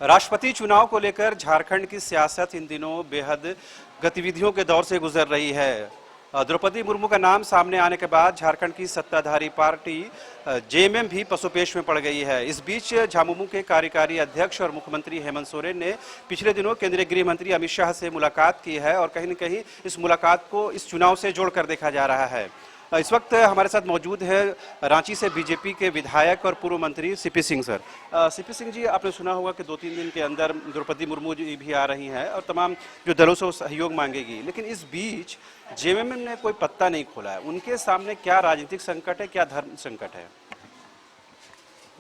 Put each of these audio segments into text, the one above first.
राष्ट्रपति चुनाव को लेकर झारखंड की सियासत इन दिनों बेहद गतिविधियों के दौर से गुजर रही है। द्रौपदी मुर्मू का नाम सामने आने के बाद झारखंड की सत्ताधारी पार्टी जेएमएम भी पसोपेश में पड़ गई है। इस बीच झामुमो के कार्यकारी अध्यक्ष और मुख्यमंत्री हेमंत सोरेन ने पिछले दिनों केंद्रीय गृह मंत्री अमित शाह से मुलाकात की है और कहीं न कहीं इस मुलाकात को इस चुनाव से जोड़कर देखा जा रहा है। इस वक्त हमारे साथ मौजूद है रांची से बीजेपी के विधायक और पूर्व मंत्री CP Singh sir. CP Singh ji, आपने सुना होगा कि 2-3 दिन के अंदर द्रौपदी मुर्मू जी भी आ रही हैं और तमाम जो दलों से वो सहयोग मांगेगी, लेकिन इस बीच जेएमएम ने कोई पत्ता नहीं खोला है। उनके सामने क्या राजनीतिक संकट है, क्या धर्म संकट है?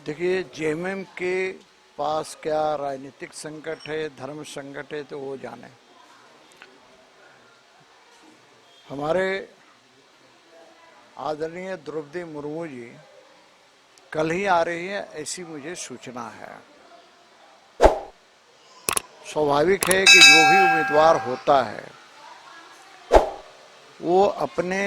देखिए, जेएमएम के पास क्या राजनीतिक संकट है, धर्म संकट है, तो वो जाने। हमारे आदरणीय द्रौपदी मुर्मू जी कल ही आ रही है, ऐसी मुझे सूचना है। स्वाभाविक है कि जो भी उम्मीदवार होता है वो अपने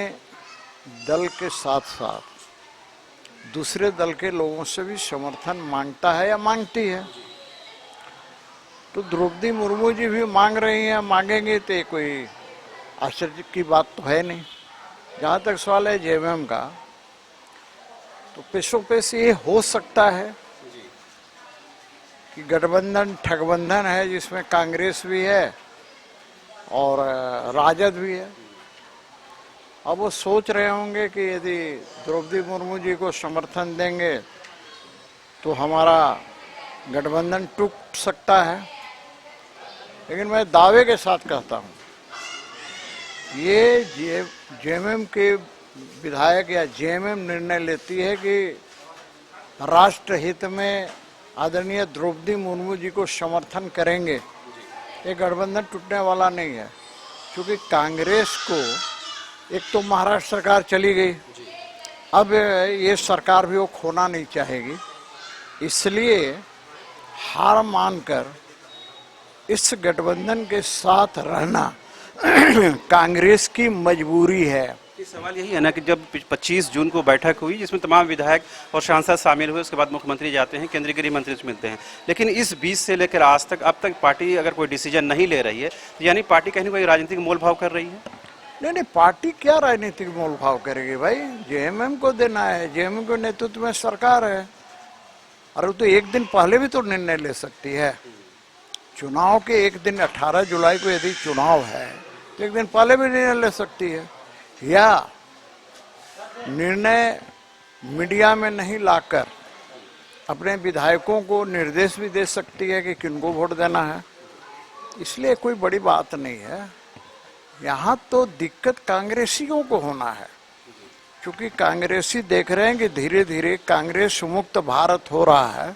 दल के साथ साथ दूसरे दल के लोगों से भी समर्थन मांगता है या मांगती है। तो द्रौपदी मुर्मू जी भी मांग रही हैं, मांगेंगे तो कोई आश्चर्य की बात तो है नहीं। जहाँ तक सवाल है जेएमएम का, तो पेशों पेश ये हो सकता है कि गठबंधन ठगबंधन है, जिसमें कांग्रेस भी है और राजद भी है। अब वो सोच रहे होंगे कि यदि द्रौपदी मुर्मू जी को समर्थन देंगे तो हमारा गठबंधन टूट सकता है। लेकिन मैं दावे के साथ कहता हूँ, ये जेएमएम के विधायक या जेएमएम निर्णय लेती है कि राष्ट्र हित में आदरणीय द्रौपदी मुर्मू जी को समर्थन करेंगे, ये गठबंधन टूटने वाला नहीं है। क्योंकि कांग्रेस को एक तो महाराष्ट्र सरकार चली गई, अब ये सरकार भी वो खोना नहीं चाहेगी, इसलिए हार मानकर इस गठबंधन के साथ रहना कांग्रेस की मजबूरी है। सवाल यही है ना कि जब 25 जून को बैठक हुई जिसमें तमाम विधायक और सांसद शामिल हुए, उसके बाद मुख्यमंत्री जाते हैं, केंद्रीय गृह मंत्री से मिलते हैं, लेकिन इस बीच से लेकर आज तक अब तक पार्टी अगर कोई डिसीजन नहीं ले रही है, तो यानी पार्टी कहीं ना कहीं राजनीतिक मोल भाव कर रही है। नहीं, पार्टी क्या राजनीतिक मोल भाव करेगी भाई? जेएमएम को देना है, जेएमएम के नेतृत्व में सरकार है। और तो एक दिन पहले भी तो निर्णय ले सकती है। चुनाव के एक दिन 18 जुलाई को यदि चुनाव है तो एक दिन पहले भी निर्णय ले सकती है, या निर्णय मीडिया में नहीं लाकर अपने विधायकों को निर्देश भी दे सकती है कि किनको वोट देना है। इसलिए कोई बड़ी बात नहीं है। यहाँ तो दिक्कत कांग्रेसियों को होना है, क्योंकि कांग्रेसी देख रहे हैं कि धीरे धीरे कांग्रेस मुक्त भारत हो रहा है,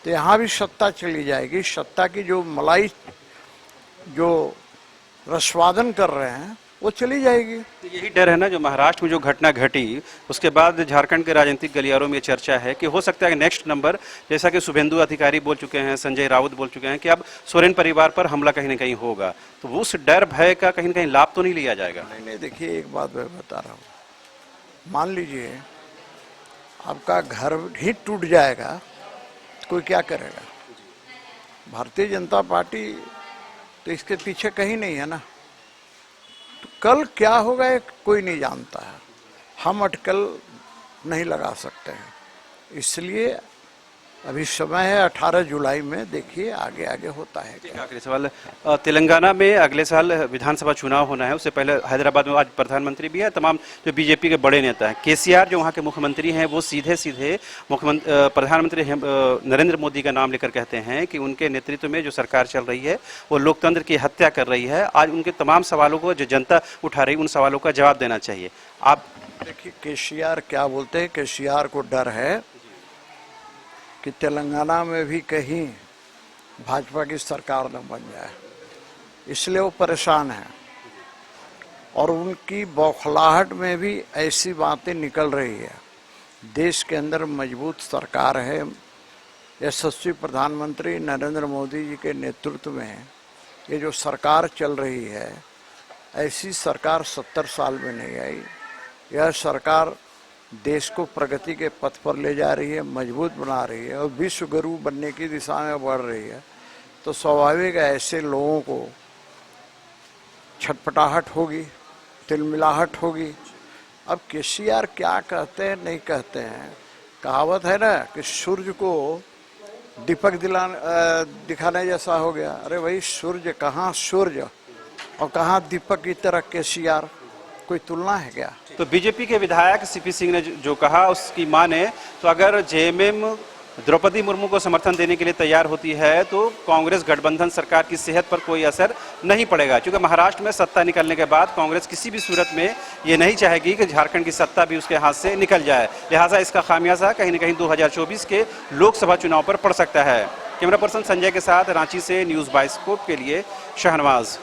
तो यहाँ भी सत्ता चली जाएगी। सत्ता की जो मलाई, जो रसवादन कर रहे हैं, वो चली जाएगी। तो यही डर है ना, जो महाराष्ट्र में जो घटना घटी उसके बाद झारखंड के राजनीतिक गलियारों में चर्चा है कि हो सकता है कि नेक्स्ट नंबर, जैसा कि शुभेंदु अधिकारी बोल चुके हैं, संजय राउत बोल चुके हैं कि अब सोरेन परिवार पर हमला कहीं ना कहीं होगा, तो उस डर भय का कहीं ना कहीं लाभ तो नहीं लिया जाएगा? नहीं, देखिए, एक बात मैं बता रहा हूँ। मान लीजिए आपका घर ही टूट जाएगा, कोई क्या करेगा? भारतीय जनता पार्टी तो इसके पीछे कहीं नहीं है ना। तो कल क्या होगा ये कोई नहीं जानता है, हम अटकल नहीं लगा सकते हैं। इसलिए अभी समय है 18 जुलाई में, देखिए आगे आगे होता है क्या। आखिरी सवाल, तेलंगाना में अगले साल विधानसभा चुनाव होना है, उससे पहले हैदराबाद में आज प्रधानमंत्री भी है, तमाम जो बीजेपी के बड़े नेता हैं, केसीआर जो वहाँ के मुख्यमंत्री हैं, वो सीधे सीधे प्रधानमंत्री नरेंद्र मोदी का नाम लेकर कहते हैं कि उनके नेतृत्व में जो सरकार चल रही है वो लोकतंत्र की हत्या कर रही है। आज उनके तमाम सवालों को जो जनता उठा रही है, उन सवालों का जवाब देना चाहिए। आप देखिए, केसीआर क्या बोलते हैं? केसीआर को डर है कि तेलंगाना में भी कहीं भाजपा की सरकार न बन जाए, इसलिए वो परेशान है। और उनकी बौखलाहट में भी ऐसी बातें निकल रही है। देश के अंदर मजबूत सरकार है, यशस्वी प्रधानमंत्री नरेंद्र मोदी जी के नेतृत्व में ये जो सरकार चल रही है, ऐसी सरकार 70 साल में नहीं आई। यह सरकार देश को प्रगति के पथ पर ले जा रही है, मजबूत बना रही है और विश्व गुरु बनने की दिशा में बढ़ रही है। तो स्वाभाविक है ऐसे लोगों को छटपटाहट होगी, तिलमिलाहट होगी। अब केसीआर क्या कहते हैं नहीं कहते हैं, कहावत है ना कि सूर्य को दीपक दिखाने जैसा हो गया। अरे भाई सूर्य कहाँ सूर्य और कहाँ दीपक की तरह केसीआर, कोई तुलना है क्या? तो बीजेपी के विधायक सीपी सिंह ने जो कहा उसकी माने तो अगर जेएमएम द्रौपदी मुर्मू को समर्थन देने के लिए तैयार होती है तो कांग्रेस गठबंधन सरकार की सेहत पर कोई असर नहीं पड़ेगा, क्योंकि महाराष्ट्र में सत्ता निकलने के बाद कांग्रेस किसी भी सूरत में ये नहीं चाहेगी कि झारखंड की सत्ता भी उसके हाथ से निकल जाए। लिहाजा इसका खामियाजा कहीं न कहीं 2024 के लोकसभा चुनाव पर पड़ सकता है। कैमरा पर्सन संजय के साथ रांची से न्यूज़ बाइस्कोप के लिए शहनवाज।